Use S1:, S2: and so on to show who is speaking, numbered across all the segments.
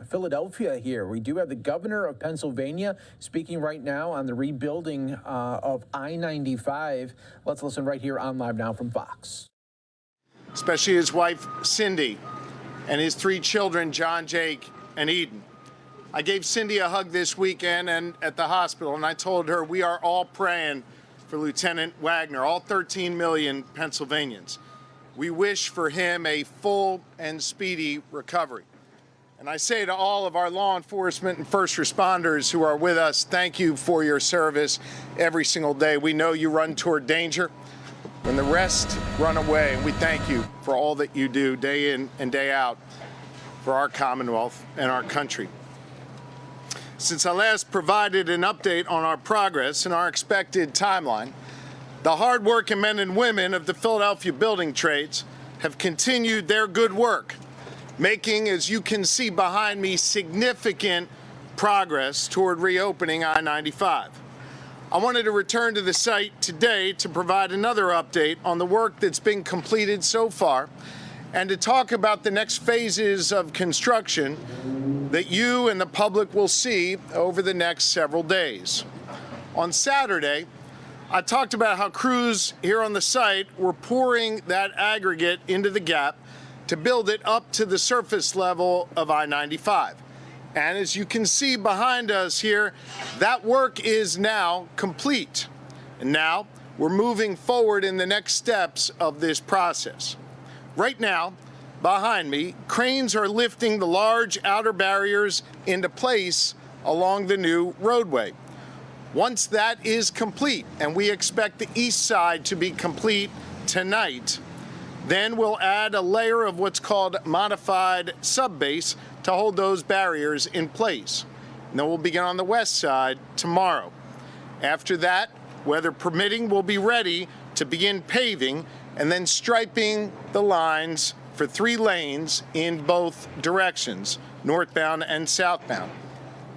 S1: Philadelphia here. We do have the governor of Pennsylvania speaking right now on the rebuilding of I-95. Let's listen right here on Live Now from Fox.
S2: Especially his wife, Cindy, and his 3 children, John, Jake, and Eden. I gave Cindy a hug this weekend and at the hospital, and I told her we are all praying for Lieutenant Wagner, all 13 million Pennsylvanians. We wish for him a full and speedy recovery. And I say to all of our law enforcement and first responders who are with us, thank you for your service every single day. We know you run toward danger when the rest run away, and we thank you for all that you do day in and day out for our Commonwealth and our country. Since I last provided an update on our progress and our expected timeline, the hard-working men and women of the Philadelphia building trades have continued their good work, making, as you can see behind me, significant progress toward reopening I-95. I wanted to return to the site today to provide another update on the work that's been completed so far and to talk about the next phases of construction that you and the public will see over the next several days. On Saturday, I talked about how crews here on the site were pouring that aggregate into the gap to build it up to the surface level of I-95. And as you can see behind us here, that work is now complete. And now we're moving forward in the next steps of this process. Right now, behind me, cranes are lifting the large outer barriers into place along the new roadway. Once that is complete, and we expect the east side to be complete tonight, then we'll add a layer of what's called modified subbase to hold those barriers in place. And then we'll begin on the west side tomorrow. After that, weather permitting, we'll be ready to begin paving and then striping the lines for 3 lanes in both directions, northbound and southbound.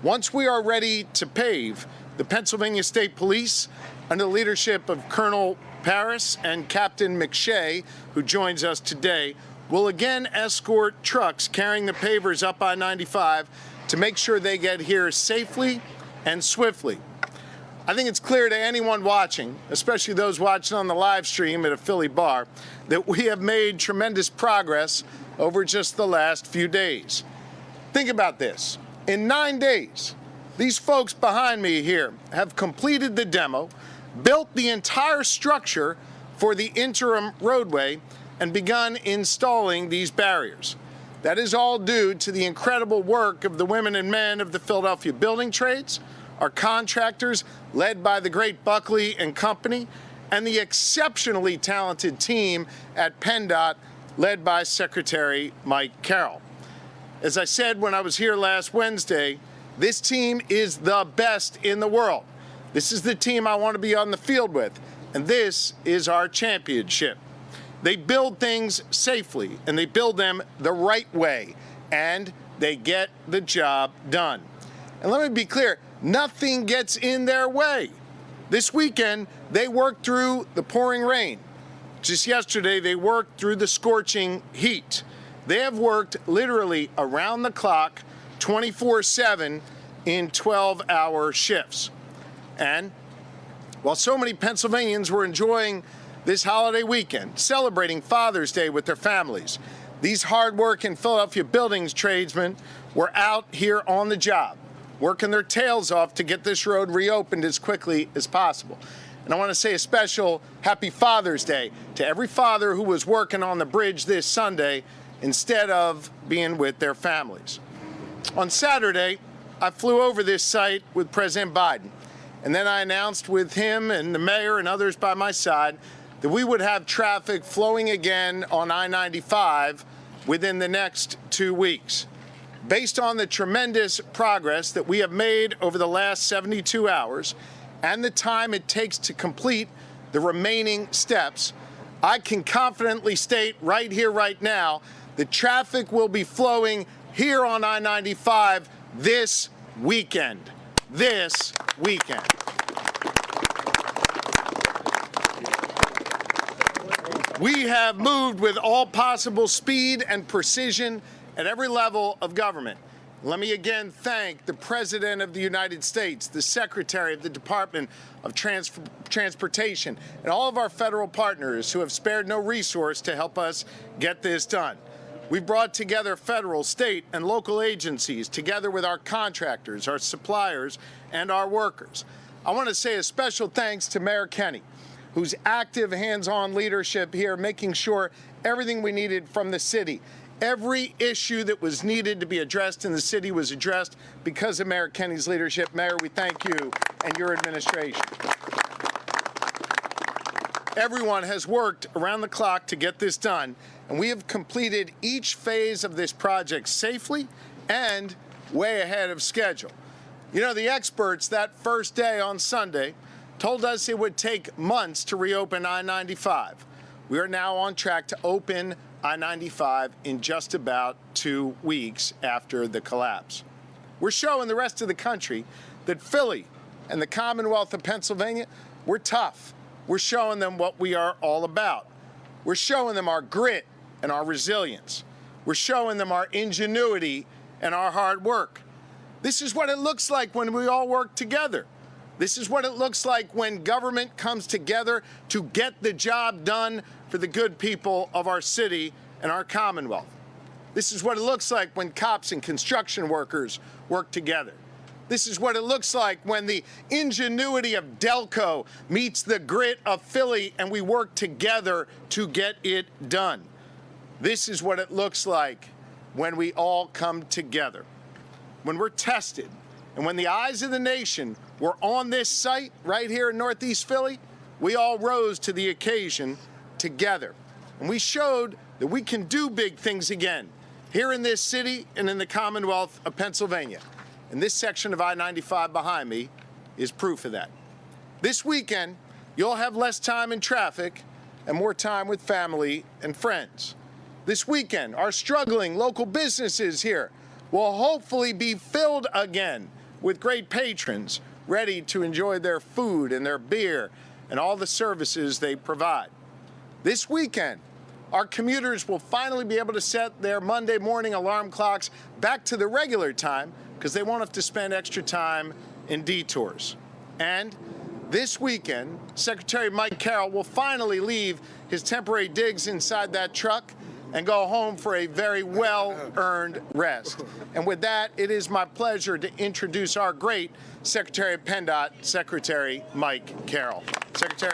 S2: Once we are ready to pave, the Pennsylvania State Police, under the leadership of Colonel Paris and Captain McShay, who joins us today, will again escort trucks carrying the pavers up I-95 to make sure they get here safely and swiftly. I think it's clear to anyone watching, especially those watching on the live stream at a Philly bar, that we have made tremendous progress over just the last few days. Think about this. In 9 days, these folks behind me here have completed the demo, built the entire structure for the interim roadway, and begun installing these barriers. That is all due to the incredible work of the women and men of the Philadelphia building trades, our contractors, led by the great Buckley and Company, and the exceptionally talented team at PennDOT, led by Secretary Mike Carroll. As I said when I was here last Wednesday, this team is the best in the world. This is the team I want to be on the field with, and this is our championship. They build things safely, and they build them the right way, and they get the job done. And let me be clear, nothing gets in their way. This weekend, they worked through the pouring rain. Just yesterday, they worked through the scorching heat. They have worked literally around the clock, 24/7 in 12-hour shifts. And while so many Pennsylvanians were enjoying this holiday weekend, celebrating Father's Day with their families, these hard-working Philadelphia buildings tradesmen were out here on the job, working their tails off to get this road reopened as quickly as possible. And I want to say a special Happy Father's Day to every father who was working on the bridge this Sunday instead of being with their families. On Saturday, I flew over this site with President Biden, and then I announced with him and the mayor and others by my side that we would have traffic flowing again on I-95 within the next 2 weeks. Based on the tremendous progress that we have made over the last 72 hours and the time it takes to complete the remaining steps, I can confidently state right here, right now, the traffic will be flowing here on I-95 this weekend. This weekend. We have moved with all possible speed and precision at every level of government. Let me again thank the President of the United States, the Secretary of the Department of Transportation, and all of our federal partners who have spared no resource to help us get this done. We've brought together federal, state, and local agencies together with our contractors, our suppliers, and our workers. I want to say a special thanks to Mayor Kenney, whose active hands-on leadership here, making sure everything we needed from the city, every issue that was needed to be addressed in the city was addressed because of Mayor Kenney's leadership. Mayor, we thank you and your administration. Everyone has worked around the clock to get this done, and we have completed each phase of this project safely and way ahead of schedule. You know, the experts that first day on Sunday told us it would take months to reopen I-95. We are now on track to open I-95 in just about 2 weeks after the collapse. We're showing the rest of the country that Philly and the Commonwealth of Pennsylvania, we're tough. We're showing them what we are all about. We're showing them our grit and our resilience. We're showing them our ingenuity and our hard work. This is what it looks like when we all work together. This is what it looks like when government comes together to get the job done for the good people of our city and our Commonwealth. This is what it looks like when cops and construction workers work together. This is what it looks like when the ingenuity of Delco meets the grit of Philly and we work together to get it done. This is what it looks like when we all come together. When we're tested and when the eyes of the nation were on this site right here in Northeast Philly, we all rose to the occasion together. And we showed that we can do big things again here in this city and in the Commonwealth of Pennsylvania. And this section of I-95 behind me is proof of that. This weekend, you'll have less time in traffic and more time with family and friends. This weekend, our struggling local businesses here will hopefully be filled again with great patrons ready to enjoy their food and their beer and all the services they provide. This weekend, our commuters will finally be able to set their Monday morning alarm clocks back to the regular time because they won't have to spend extra time in detours. And this weekend, Secretary Mike Carroll will finally leave his temporary digs inside that truck and go home for a very well-earned rest. And with that, it is my pleasure to introduce our great Secretary of PennDOT, Secretary Mike Carroll. Secretary.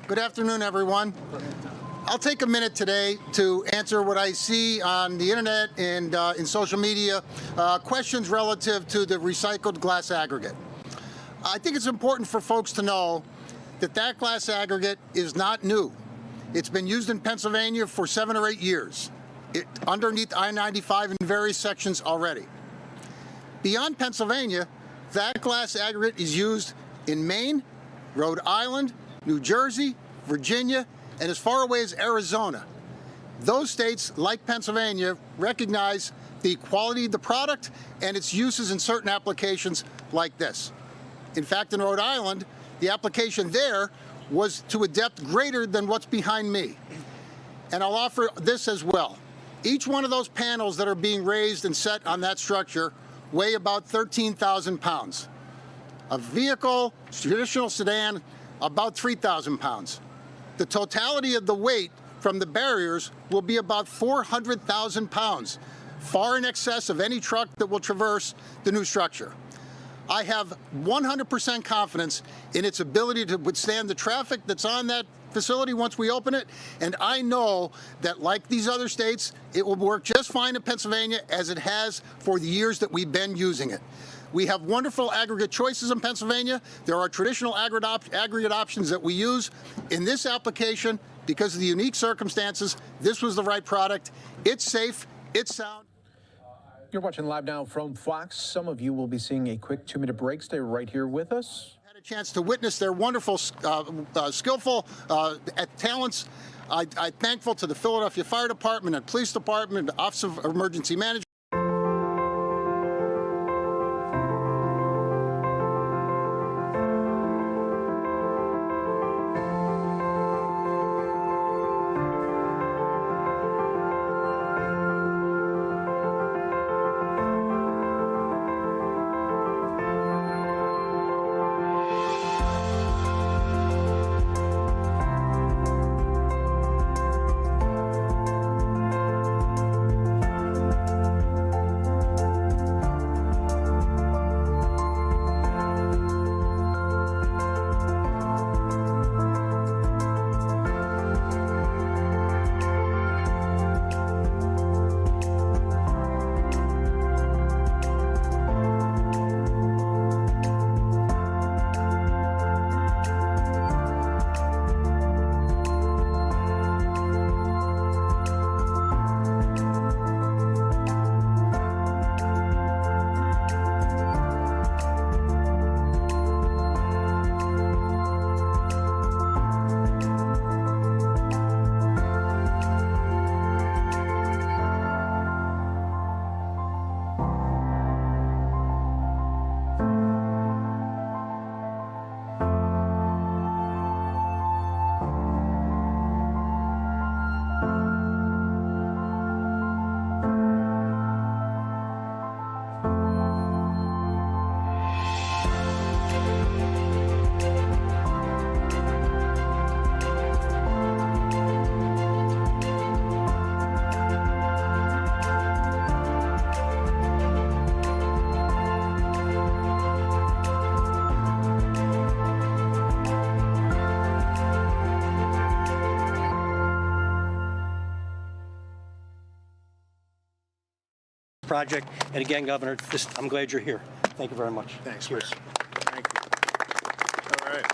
S3: Good afternoon, everyone. I'll take a minute today to answer what I see on the internet and in social media, questions relative to the recycled glass aggregate. I think it's important for folks to know that that glass aggregate is not new. It's been used in Pennsylvania for 7 or 8 years, underneath I-95 in various sections already. Beyond Pennsylvania, that glass aggregate is used in Maine, Rhode Island, New Jersey, Virginia, and as far away as Arizona. Those states, like Pennsylvania, recognize the quality of the product and its uses in certain applications like this. In fact, in Rhode Island, the application there was to a depth greater than what's behind me. And I'll offer this as well. Each one of those panels that are being raised and set on that structure weigh about 13,000 pounds. A vehicle, traditional sedan, about 3,000 pounds. The totality of the weight from the barriers will be about 400,000 pounds, far in excess of any truck that will traverse the new structure. I have 100% confidence in its ability to withstand the traffic that's on that facility once we open it, and I know that, like these other states, it will work just fine in Pennsylvania as it has for the years that we've been using it. We have wonderful aggregate choices in Pennsylvania. There are traditional aggregate options that we use. In this application, because of the unique circumstances, this was the right product. It's safe, it's sound.
S1: You're watching live now from Fox. Some of you will be seeing a quick 2-minute break. Stay right here with us.
S3: Had a chance to witness their wonderful, skillful talents. I'm thankful to the Philadelphia Fire Department and Police Department, the Office of Emergency Management.
S4: project. And again, Governor, I'm glad you're here. Thank you very much.
S2: Thanks, Chris. Thank you. All right.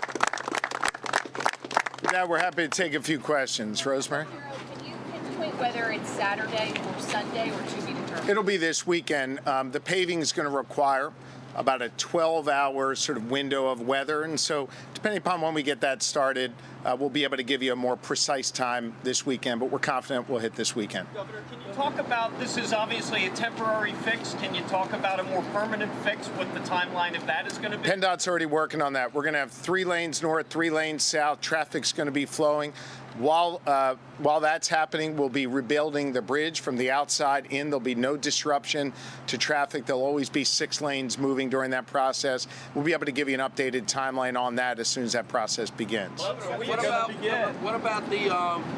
S2: With that, we're happy to take a few questions. Rosemary?
S5: Can you pinpoint whether it's Saturday or Sunday or to be determined?
S2: It'll be this weekend. The paving is going to require about a 12-hour sort of window of weather. And so depending upon when we get that started, we'll be able to give you a more precise time this weekend, but we're confident we'll hit this weekend.
S6: Governor, can you talk about, this is obviously a temporary fix. Can you talk about a more permanent fix, what the timeline of that is going to be?
S2: PennDOT's already working on that. We're going to have 3 lanes north, 3 lanes south. Traffic's going to be flowing. While that's happening, we'll be rebuilding the bridge from the outside in. There'll be no disruption to traffic. There'll always be 6 lanes moving during that process. We'll be able to give you an updated timeline on that as soon as that process begins.
S7: What about the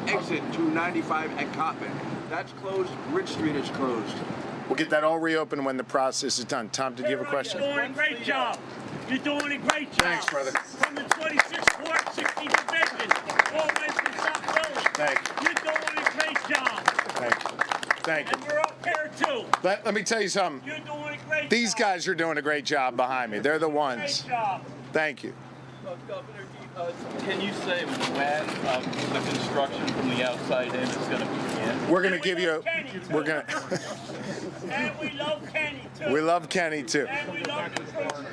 S7: exit to 95 at Coppin? That's closed. Ridge Street is closed.
S2: We'll get that all reopened when the process is done. Tom, did you have a question?
S8: You're doing a great job. You're doing a great job.
S2: Thanks, brother.
S8: From the 26th Ward, 16th Division, all the way from South Village.
S2: Thank you.
S8: You're doing a great job.
S2: Thank you. Thank you.
S8: And we're up here too.
S2: Let me tell you something.
S8: You're doing a great job.
S2: These guys are doing a great job behind me. They're the ones.
S8: Great job.
S2: Thank you.
S6: Governor, can you say when the construction from the outside in is going to begin?
S2: We're going to give you. We're going to.
S8: And we love Kenny too.
S2: We love Kenny too.
S8: And we love the troopers.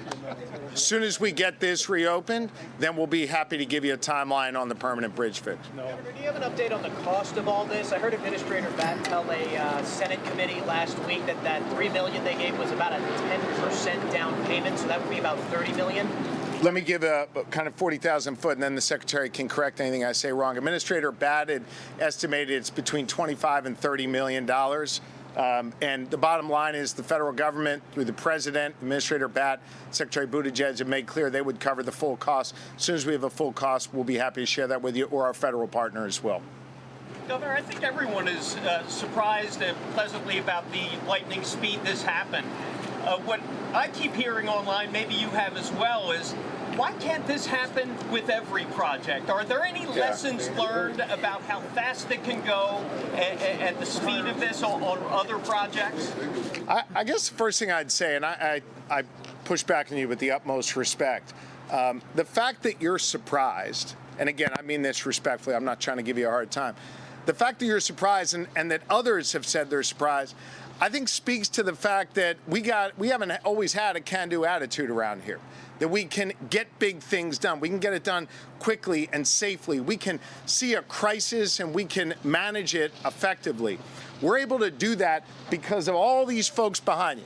S2: As soon as we get this reopened, then we'll be happy to give you a timeline on the permanent bridge fix.
S9: Governor, do you have an update on the cost of all this? I heard Administrator Batten tell a Senate committee last week that $3 million they gave was about a 10% down payment, so that would be about $30 million.
S2: Let me give a kind of 40,000 foot, and then the Secretary can correct anything I say wrong. Administrator Batten estimated it's between $25 and $30 million. And the bottom line is the federal government, through the President, Administrator Batt, Secretary Buttigieg, have made clear they would cover the full cost. As soon as we have a full cost, we'll be happy to share that with you, or our federal partner as well.
S6: Governor, I think everyone is surprised and pleasantly about the lightning speed this happened. What I keep hearing online, maybe you have as well, is why can't this happen with every project? Are there any lessons learned about how fast it can go and the speed of this on other projects?
S2: I guess the first thing I'd say, and I push back on you with the utmost respect, the fact that you're surprised, and again, I mean this respectfully, I'm not trying to give you a hard time, the fact that you're surprised and that others have said they're surprised, I think speaks to the fact that we haven't always had a can-do attitude around here. That we can get big things done. We can get it done quickly and safely. We can see a crisis and we can manage it effectively. We're able to do that because of all these folks behind you.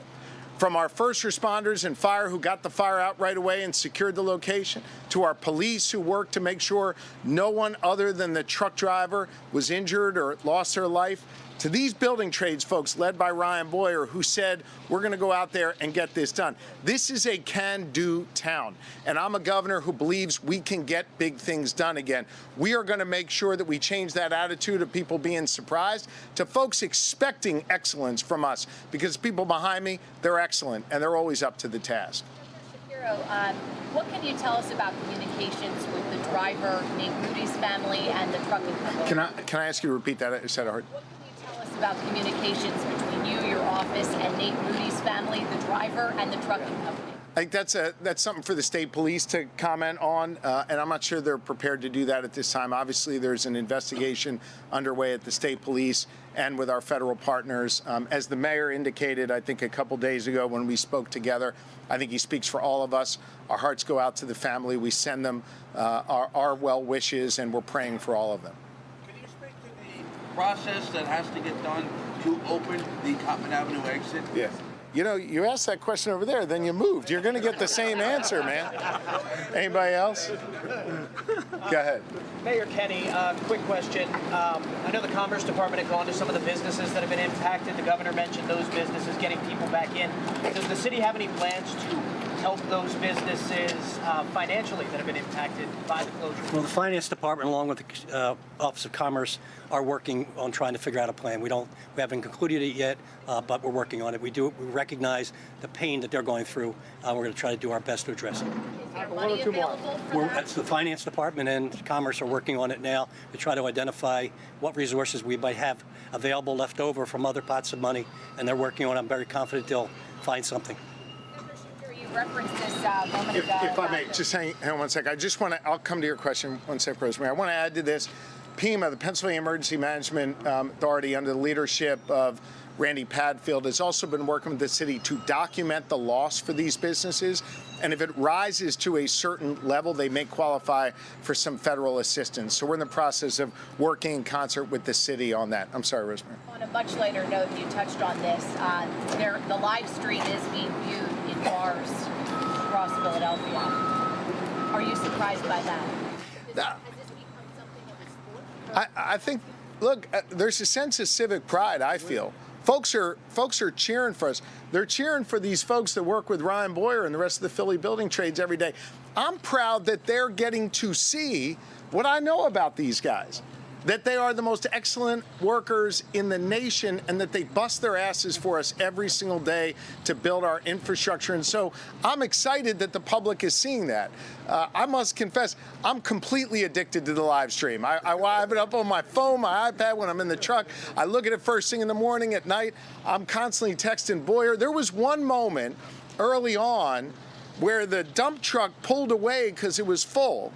S2: From our first responders and fire who got the fire out right away and secured the location, to our police who worked to make sure no one other than the truck driver was injured or lost their life, to these building trades folks led by Ryan Boyer who said, we're going to go out there and get this done. This is a can-do town, and I'm a governor who believes we can get big things done again. We are going to make sure that we change that attitude of people being surprised to folks expecting excellence from us, because people behind me, they're excellent, and they're always up to the task.
S5: Shapiro, what can you tell us about communications with the driver, Nate Moody's family, and the trucking company?
S2: Can I ask you to repeat that? I said it hard.
S5: About communications between you, your office, and Nate Moody's family, the driver, and the trucking company?
S2: I think that's something for the state police to comment on, and I'm not sure they're prepared to do that at this time. Obviously, there's an investigation underway at the state police and with our federal partners. As the mayor indicated, I think a couple days ago when we spoke together, I think he speaks for all of us. Our hearts go out to the family. We send them our well wishes, and we're praying for all of them.
S7: Process that has to get done to open the Coppin Avenue exit?
S2: Yes. You know, you asked that question over there, then you moved. You're going to get the same answer, man. Anybody else? Go ahead.
S9: Mayor Kenny, quick question. I know the Commerce Department had gone to some of the businesses that have been impacted. The governor mentioned those businesses getting people back in. Does the city have any plans to help those businesses financially that have been impacted by the closure?
S4: Well, the Finance Department, along with the Office of Commerce, are working on trying to figure out a plan. We haven't concluded it yet, but we're working on it. We recognize the pain that they're going through. We're going to try to do our best to address it.
S5: Is there money available for that?
S4: The Finance Department and Commerce are working on it now to try to identify what resources we might have available left over from other pots of money, and they're working on it. I'm very confident they'll find something.
S5: You referenced this moment ago.
S2: If I may, just hang on 1 second. I just want to, I'll come to your question 1 second, Rosemary. I want to add to this. PEMA, the Pennsylvania Emergency Management Authority, under the leadership of Randy Padfield, has also been working with the city to document the loss for these businesses. And if it rises to a certain level, they may qualify for some federal assistance. So we're in the process of working in concert with the city on that. I'm sorry, Rosemary.
S5: On a much later note, you touched on this. The live stream is being viewed in bars across Philadelphia. Are you surprised by that? Has this become something of a sport?
S2: I think, look, there's a sense of civic pride, I feel. Folks are cheering for us. They're cheering for these folks that work with Ryan Boyer and the rest of the Philly building trades every day. I'm proud that they're getting to see what I know about these guys, that they are the most excellent workers in the nation and that they bust their asses for us every single day to build our infrastructure. And so I'm excited that the public is seeing that. I must confess, I'm completely addicted to the live stream. I have it up on my phone, my iPad when I'm in the truck. I look at it first thing in the morning, at night. I'm constantly texting Boyer. There was one moment early on where the dump truck pulled away because it was full.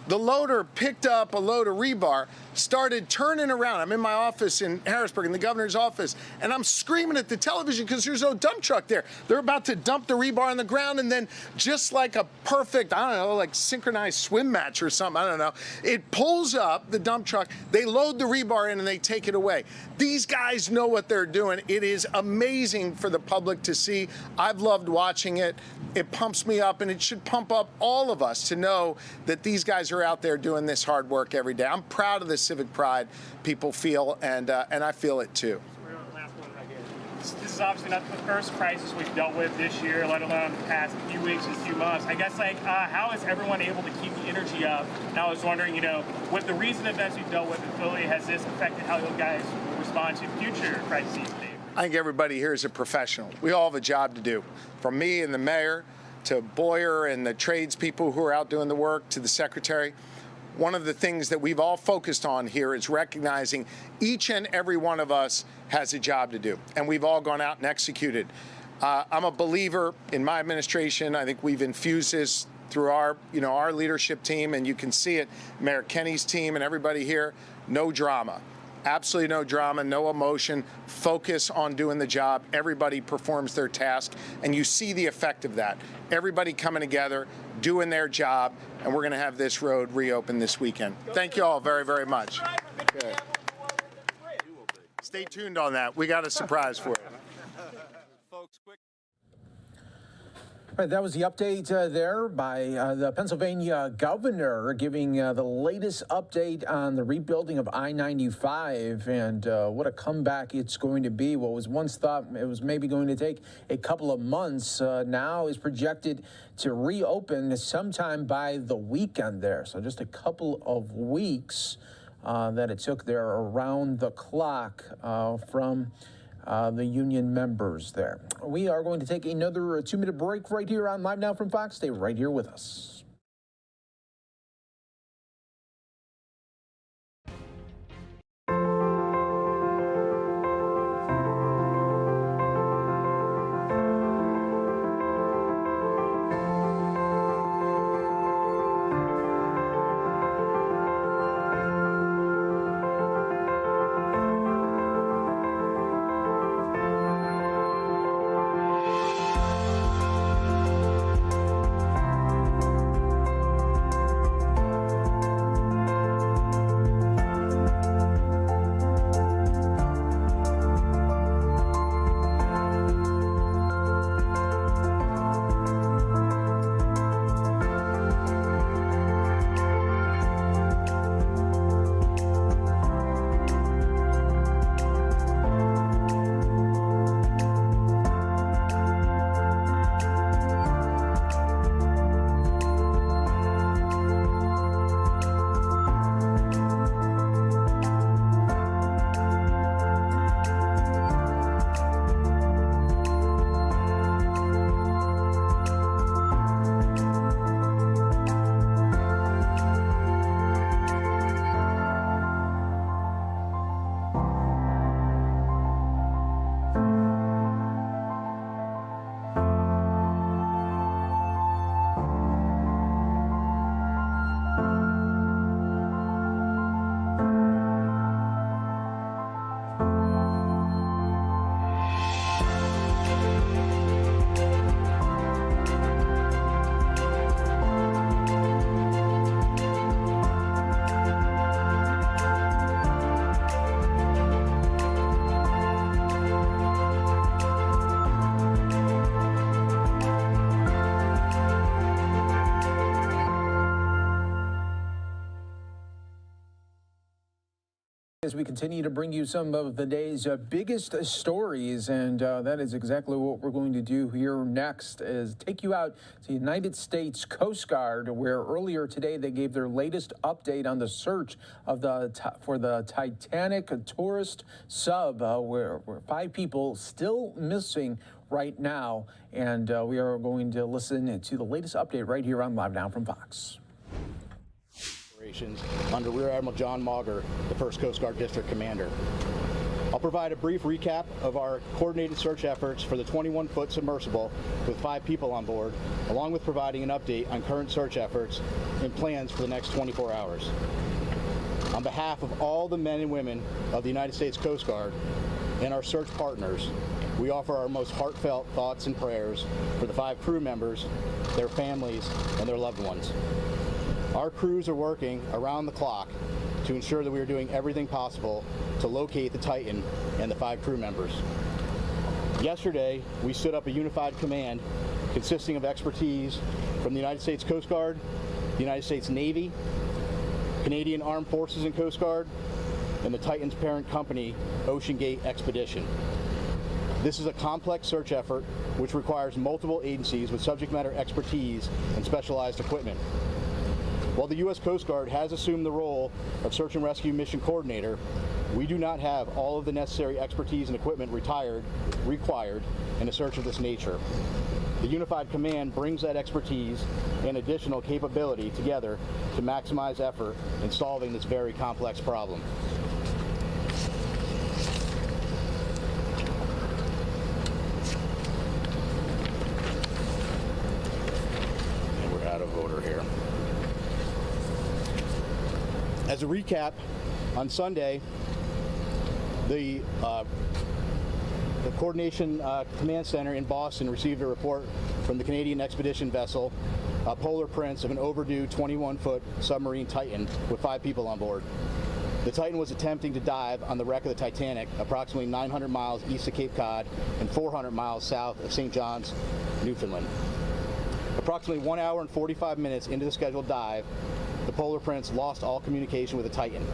S2: The loader picked up a load of rebar, started turning around. I'm in my office in Harrisburg, in the governor's office, and I'm screaming at the television because there's no dump truck there. They're about to dump the rebar on the ground, and then just like a perfect, I don't know, like synchronized swim match or something, I don't know, it pulls up the dump truck, they load the rebar in, and they take it away. These guys know what they're doing. It is amazing for the public to see. I've loved watching it. It pumps me up, and it should pump up all of us to know that these guys are out there doing this hard work every day. I'm proud of the civic pride people feel, and I feel it too.
S10: Last one right here. This is obviously not the first crisis we've dealt with this year, let alone the past few weeks and few months. I guess, how is everyone able to keep the energy up? And I was wondering, with the recent events we've dealt with in Philly, has this affected how you guys respond to future crises?
S2: I think everybody here is a professional. We all have a job to do, from me and the mayor to Boyer and the tradespeople who are out doing the work to the secretary. One of the things that we've all focused on here is recognizing each and every one of us has a job to do, and we've all gone out and executed. I'm a believer in my administration. I think we've infused this through our leadership team, and you can see it, Mayor Kenny's team and everybody here. No drama. Absolutely no drama, no emotion, focus on doing the job. Everybody performs their task, and you see the effect of that. Everybody coming together, doing their job, and we're going to have this road reopened this weekend. Thank you all very, very much. Good. Stay tuned on that. We got a surprise for you. Folks, quick.
S1: All right, that was the update there by the Pennsylvania governor giving the latest update on the rebuilding of I-95 and what a comeback it's going to be. What was once thought it was maybe going to take a couple of months now is projected to reopen sometime by the weekend there. So just a couple of weeks that it took there around the clock from the union members there. We are going to take another 2-minute break right here on Live Now from Fox. Stay right here with us. as we continue to bring you some of the day's biggest stories, and that is exactly what we're going to do here next, is take you out to the United States Coast Guard, where earlier today they gave their latest update on the search of for the Titanic tourist sub, where 5 people still missing right now, and we are going to listen to the latest update right here on Live Now from Fox.
S11: Under Rear Admiral John Mauger, the 1st Coast Guard District Commander. I'll provide a brief recap of our coordinated search efforts for the 21-foot submersible with 5 people on board, along with providing an update on current search efforts and plans for the next 24 hours. On behalf of all the men and women of the United States Coast Guard and our search partners, we offer our most heartfelt thoughts and prayers for the 5 crew members, their families, and their loved ones. Our crews are working around the clock to ensure that we are doing everything possible to locate the Titan and the 5 crew members. Yesterday, we stood up a unified command consisting of expertise from the United States Coast Guard, the United States Navy, Canadian Armed Forces and Coast Guard, and the Titan's parent company, Ocean Gate Expedition. This is a complex search effort which requires multiple agencies with subject matter expertise and specialized equipment. While the U.S. Coast Guard has assumed the role of Search and Rescue Mission Coordinator, we do not have all of the necessary expertise and equipment required in a search of this nature. The Unified Command brings that expertise and additional capability together to maximize effort in solving this very complex problem. And we're out of order here. As a recap, on Sunday, the Coordination Command Center in Boston received a report from the Canadian expedition vessel Polar Prince of an overdue 21-foot submarine Titan with 5 people on board. The Titan was attempting to dive on the wreck of the Titanic approximately 900 miles east of Cape Cod and 400 miles south of St. John's, Newfoundland. Approximately 1 hour and 45 minutes into the scheduled dive, the Polar Prince lost all communication with the Titan.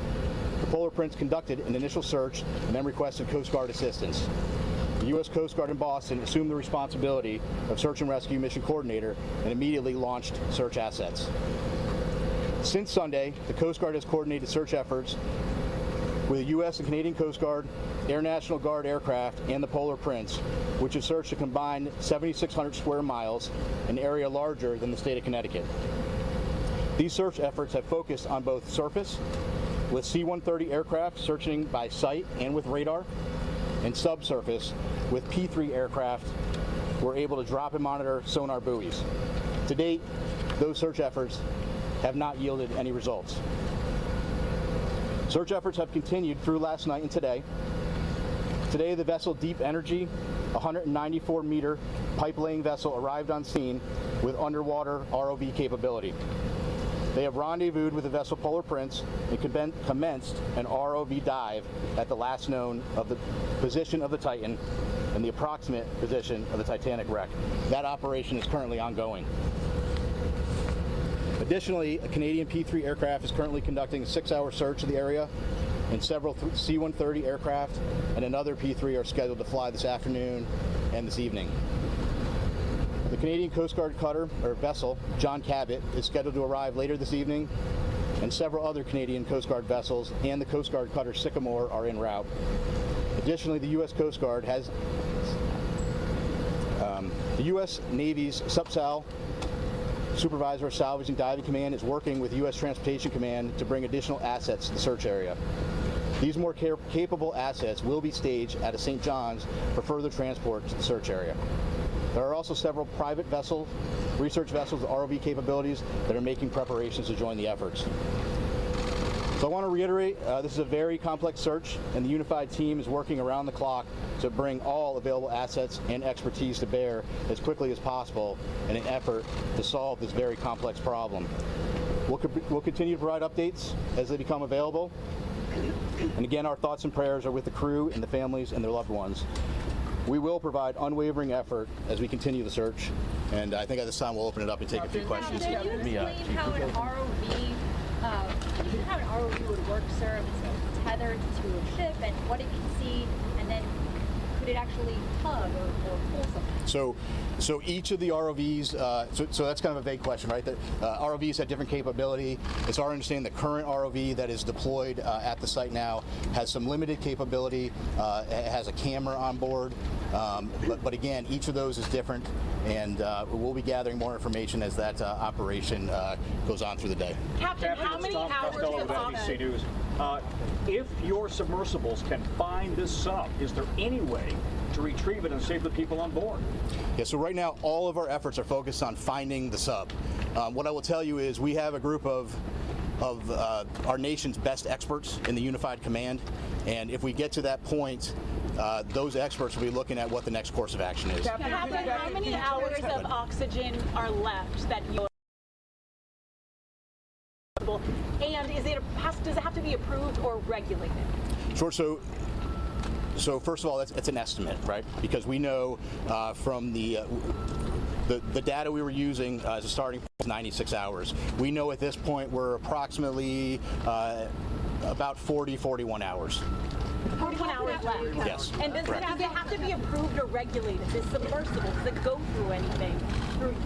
S11: The Polar Prince conducted an initial search and then requested Coast Guard assistance. The U.S. Coast Guard in Boston assumed the responsibility of Search and Rescue Mission Coordinator and immediately launched search assets. Since Sunday, the Coast Guard has coordinated search efforts with the U.S. and Canadian Coast Guard, Air National Guard aircraft, and the Polar Prince, which has searched a combined 7,600 square miles, an area larger than the state of Connecticut. These search efforts have focused on both surface, with C-130 aircraft searching by sight and with radar, and subsurface, with P-3 aircraft were able to drop and monitor sonar buoys. To date, those search efforts have not yielded any results. Search efforts have continued through last night and today. Today, the vessel Deep Energy, a 194-meter pipe-laying vessel, arrived on scene with underwater ROV capability. They have rendezvoused with the vessel Polar Prince and commenced an ROV dive at the last known of the position of the Titan and the approximate position of the Titanic wreck. That operation is currently ongoing. Additionally, a Canadian P-3 aircraft is currently conducting a 6-hour search of the area, and several C-130 aircraft and another P-3 are scheduled to fly this afternoon and this evening. The Canadian Coast Guard cutter, or vessel, John Cabot, is scheduled to arrive later this evening, and several other Canadian Coast Guard vessels and the Coast Guard cutter Sycamore are en route. Additionally, the U.S. Coast Guard has the U.S. Navy's SUPSAL, Supervisor of Salvage and Diving Command, is working with U.S. Transportation Command to bring additional assets to the search area. These more capable assets will be staged out of St. John's for further transport to the search area. There are also several private vessels, research vessels with ROV capabilities that are making preparations to join the efforts. So I want to reiterate, this is a very complex search, and the unified team is working around the clock to bring all available assets and expertise to bear as quickly as possible in an effort to solve this very complex problem. We'll continue to provide updates as they become available. And again, our thoughts and prayers are with the crew and the families and their loved ones. We will provide unwavering effort as we continue the search, and I think at this time we'll open it up and take a few questions.
S5: Can you explain how an ROV would work, sir? It's tethered to a ship and what it can see, and then could it actually tug or pull something?
S11: So each of the ROVs, so that's kind of a vague question, right? The ROVs have different capability. It's our understanding the current ROV that is deployed at the site now has some limited capability. It has a camera on board, but again, each of those is different, and we'll be gathering more information as that operation goes on through the day.
S12: Captain, how many hours of NBC News? If your submersibles can find this sub, is there any way to retrieve it and save the people on board?
S11: Yeah, so right now all of our efforts are focused on finding the sub. What I will tell you is we have a group of our nation's best experts in the Unified Command, and if we get to that point, those experts will be looking at what the next course of action is.
S13: Captain, how many hours of oxygen are left that you? And does it have to be approved or regulated?
S11: Sure. So first of all, it's an estimate, right? Because we know from the data we were using as a starting point was 96 hours. We know at this point we're approximately about 41 hours.
S13: 41 hours left.
S11: Yes.
S13: And does it have to be approved or regulated? This submersible, does it go through anything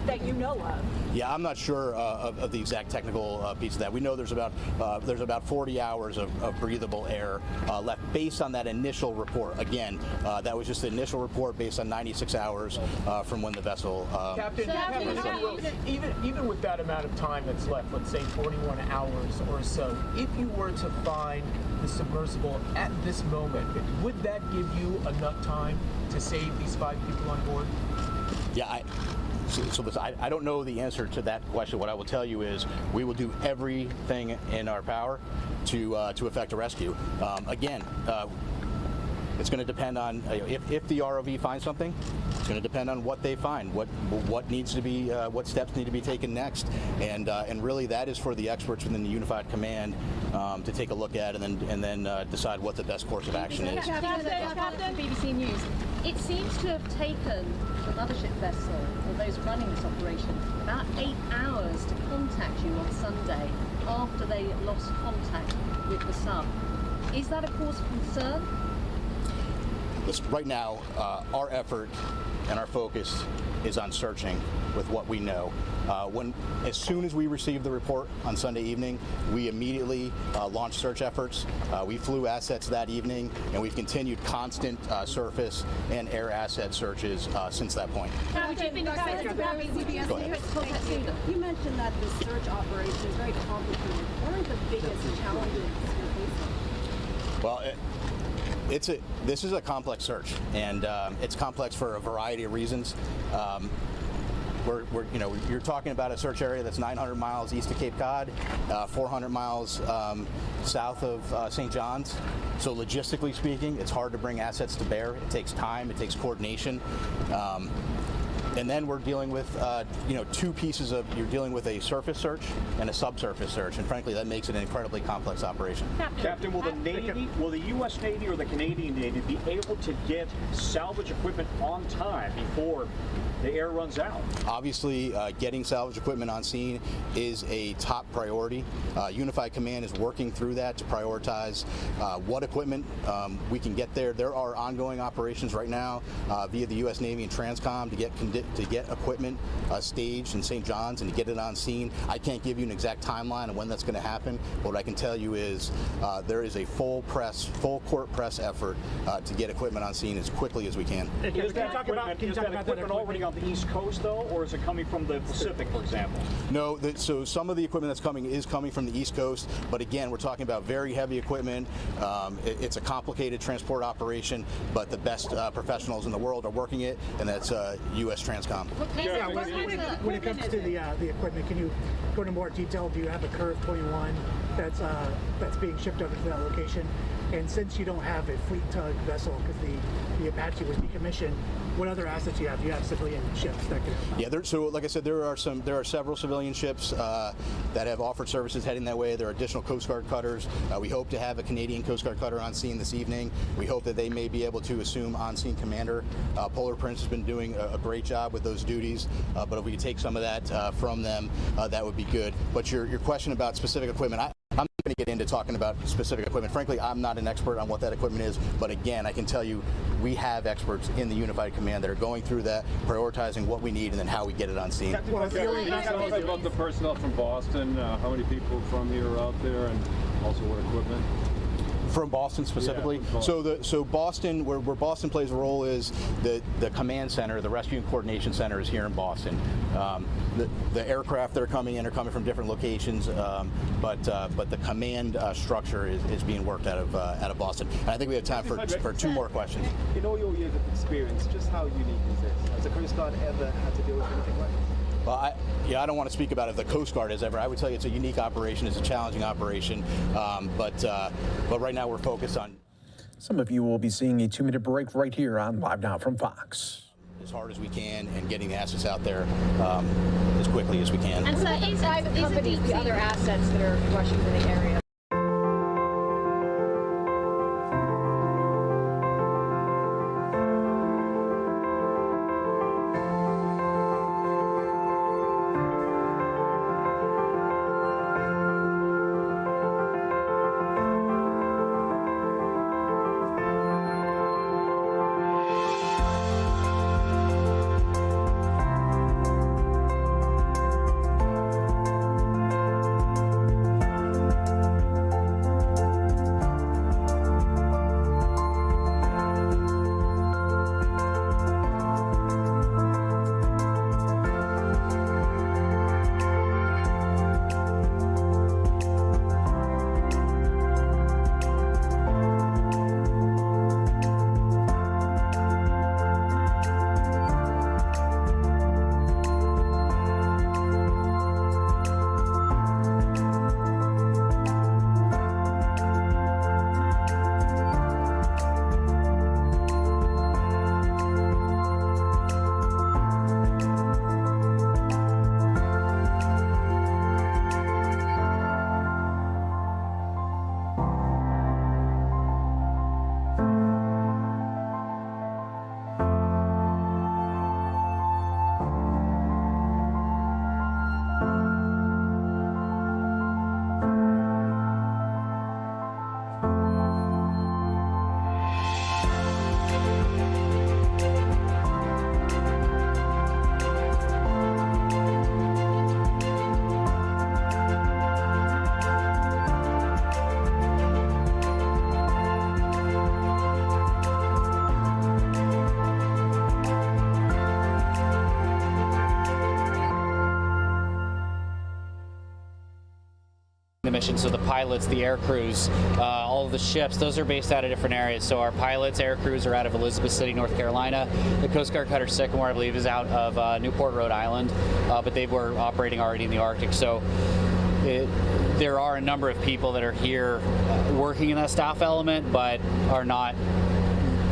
S13: that you know of?
S11: Yeah, I'm not sure of the exact technical piece of that. We know there's about 40 hours of breathable air left based on that initial report. Again, that was just the initial report based on 96 hours from when the vessel.
S1: Captain, even with that amount of time that's left, let's say 41 hours or so, if you were to find the submersible at this moment, would that give you enough time to save these 5 people on board?
S11: Yeah, I don't know the answer to that question. What I will tell you is we will do everything in our power to effect a rescue. Again, it's going to depend on if the ROV finds something. It's going to depend on what they find, what needs to be, what steps need to be taken next, and really that is for the experts within the Unified Command to take a look at and then decide what the best course of action is.
S5: Captain, BBC News. It seems to have taken the mothership vessel, or those running this operation, about 8 hours to contact you on Sunday after they lost contact with the sub. Is that a cause of concern?
S11: Right now, our effort and our focus is on searching with what we know. As soon as we received the report on Sunday evening, we immediately launched search efforts. We flew assets that evening, and we've continued constant surface and air asset searches since that point.
S14: You mentioned that the search operation is very complicated. What are the biggest challenges you're facing?
S11: Well, this is a complex search, and it's complex for a variety of reasons. You're talking about a search area that's 900 miles east of Cape Cod, 400 miles south of St. John's. So logistically speaking, it's hard to bring assets to bear. It takes time. It takes coordination. And then we're dealing with, two pieces of, you're dealing with a surface search and a subsurface search, and frankly, that makes it an incredibly complex operation.
S12: Captain, will the U.S. Navy or the Canadian Navy be able to get salvage equipment on time before the air runs out?
S11: Obviously, getting salvage equipment on scene is a top priority. Unified Command is working through that to prioritize what equipment we can get there. There are ongoing operations right now via the U.S. Navy and Transcom to get equipment staged in St. John's and to get it on scene. I can't give you an exact timeline of when that's going to happen, but what I can tell you is there is a full court press effort to get equipment on scene as quickly as we can.
S12: Is that equipment already on the East Coast, though, or is it coming from the Pacific, for example?
S11: No, so some of the equipment that's coming is coming from the East Coast, but again, we're talking about very heavy equipment. It's a complicated transport operation, but the best professionals in the world are working it, and that's U.S. Transcom.
S15: When it comes to the equipment, can you go into more detail? Do you have a Curve 21 that's being shipped over to that location? And since you don't have a fleet tug vessel because the Apache was decommissioned, what other assets do you have? Do you have civilian ships that can help?
S11: Yeah, so like I said, there are several civilian ships that have offered services heading that way. There are additional Coast Guard cutters. We hope to have a Canadian Coast Guard cutter on scene this evening. We hope that they may be able to assume on-scene commander. Polar Prince has been doing a great job with those duties, but if we could take some of that from them, that would be good. But your question about specific equipment, I'm going to get into talking about specific equipment. Frankly, I'm not an expert on what that equipment is, but again, I can tell you we have experts in the Unified Command that are going through that, prioritizing what we need, and then how we get it on scene.
S16: Can you tell us about the personnel from Boston? How many people from here are out there, and also what equipment?
S11: From Boston specifically?
S16: Yeah, from Boston.
S11: So Boston, where Boston plays a role is the command center, the rescue and coordination center is here in Boston. The aircraft that are coming in are coming from different locations, but the command structure is being worked out of Boston. And I think we have time for two more questions.
S17: In all your years of experience, just how unique is this? Has the Coast Guard ever had to deal with anything like this?
S11: Well, I don't want to speak about if the Coast Guard has ever. I would tell you it's a unique operation, it's a challenging operation, but right now we're focused on.
S1: Some of you will be seeing a 2-minute break right here on Live Now from Fox.
S11: As hard as we can and getting the assets out there as quickly as we can.
S5: And so these private companies, the other assets that are rushing to the area.
S18: Mission. So the pilots, the air crews, all of the ships, those are based out of different areas. So our pilots, air crews are out of Elizabeth City, North Carolina. The Coast Guard cutter Sycamore, I believe, is out of Newport, Rhode Island, but they were operating already in the Arctic. So there are a number of people that are here working in that staff element, but are not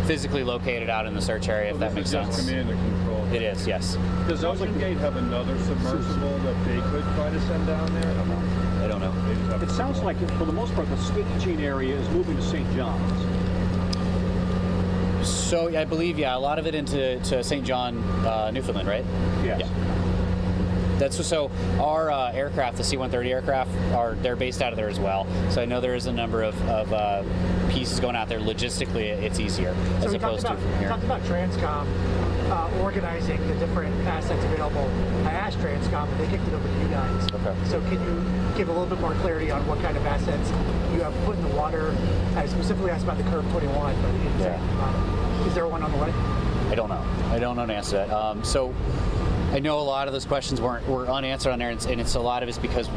S18: physically located out in the search area, if that makes sense.
S16: Command and control.
S18: It is, yes.
S16: Does Ocean Gate have another submersible that they could try to send down there?
S18: I don't know.
S12: It sounds like, for the most part, the staging area is moving to St. John's.
S18: So I believe, yeah, a lot of it into St. John, Newfoundland, right?
S12: Yes.
S18: Yeah. That's so. Our aircraft, the C-130 aircraft, they're based out of there as well. So I know there is a number of pieces going out there. Logistically, it's easier as opposed to from here.
S15: You talked about Transcom organizing the different assets available. I asked Transcom, and they kicked it over to you guys.
S18: Okay.
S15: So can you give a little bit more clarity on what kind of assets you have put in the water? I specifically asked about the Curve 21, but you didn't say anything about it. Is there one on the way?
S18: I don't know. I don't know the answer to that. So I know a lot of those questions were unanswered on there, and it's a lot of it's because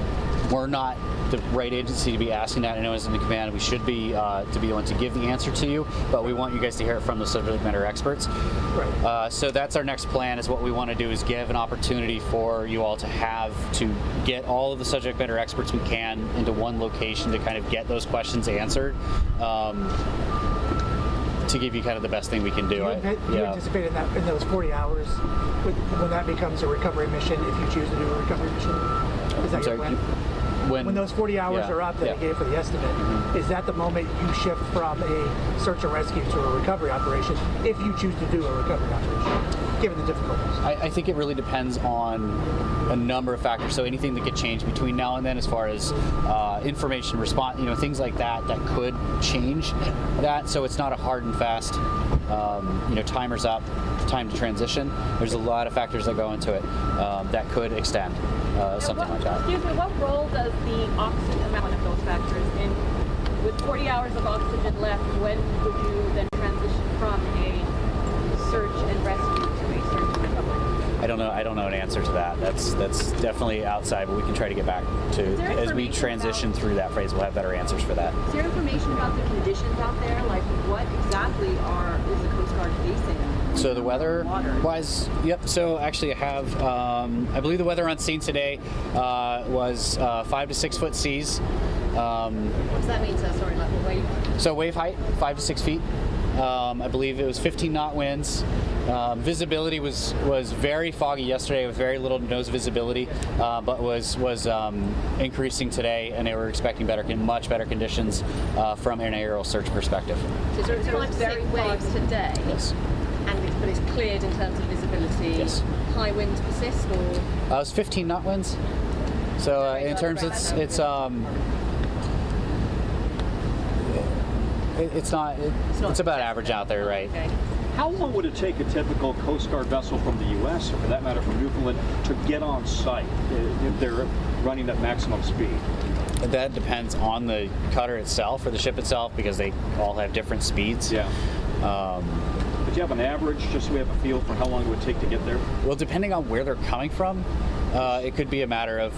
S18: we're not the right agency to be asking that. I know as in the command, we should be to be the one to give the answer to you, but we want you guys to hear it from the subject matter experts.
S15: Right.
S18: So that's our next plan. Is what we want to do is give an opportunity for you all to get all of the subject matter experts we can into one location to kind of get those questions answered. To give you kind of the best thing we can do.
S15: Do you anticipate in those 40 hours when that becomes a recovery mission, if you choose to do a recovery mission? Is that your plan? When those 40 hours are up that I gave for the estimate, is that the moment you shift from a search and rescue to a recovery operation, if you choose to do a recovery operation? given the difficulties?
S18: I think it really depends on a number of factors. So anything that could change between now and then, as far as information response, things like that could change that. So it's not a hard and fast, timer's up, time to transition. There's a lot of factors that go into it that could extend something like that.
S13: Excuse me, what role does the oxygen amount of those factors in? With 40 hours of oxygen left, when would you then transition from a search and rescue to a search and recovery?
S18: I don't know an answer to that. That's definitely outside, but we can try to get back to, as we transition through that phase, we'll have better answers for that.
S14: Is there information about the conditions out there? Like what exactly is the Coast Guard facing?
S18: So the weather-wise, yep. So actually I have, I believe the weather on scene today was 5 to 6 foot seas.
S14: What does that mean? So sorry, like wave?
S18: So wave height, 5 to 6 feet. I believe it was 15 knot winds. Visibility was very foggy yesterday with very little nose visibility, but was increasing today, and they were expecting much better conditions from an aerial search perspective.
S14: So there was very waves today.
S18: Yes.
S14: But it's cleared in terms of visibility.
S18: Yes.
S14: High winds persist, or?
S18: It was 15 knot winds. So in terms, it's about average out there, right?
S14: Okay.
S12: How long would it take a typical Coast Guard vessel from the U.S., or for that matter from Newfoundland, to get on site if they're running at maximum speed?
S18: That depends on the cutter itself or the ship itself, because they all have different speeds.
S12: Yeah. But you have an average, just so we have a feel for how long it would take to get there?
S18: Well, depending on where they're coming from, it could be a matter of,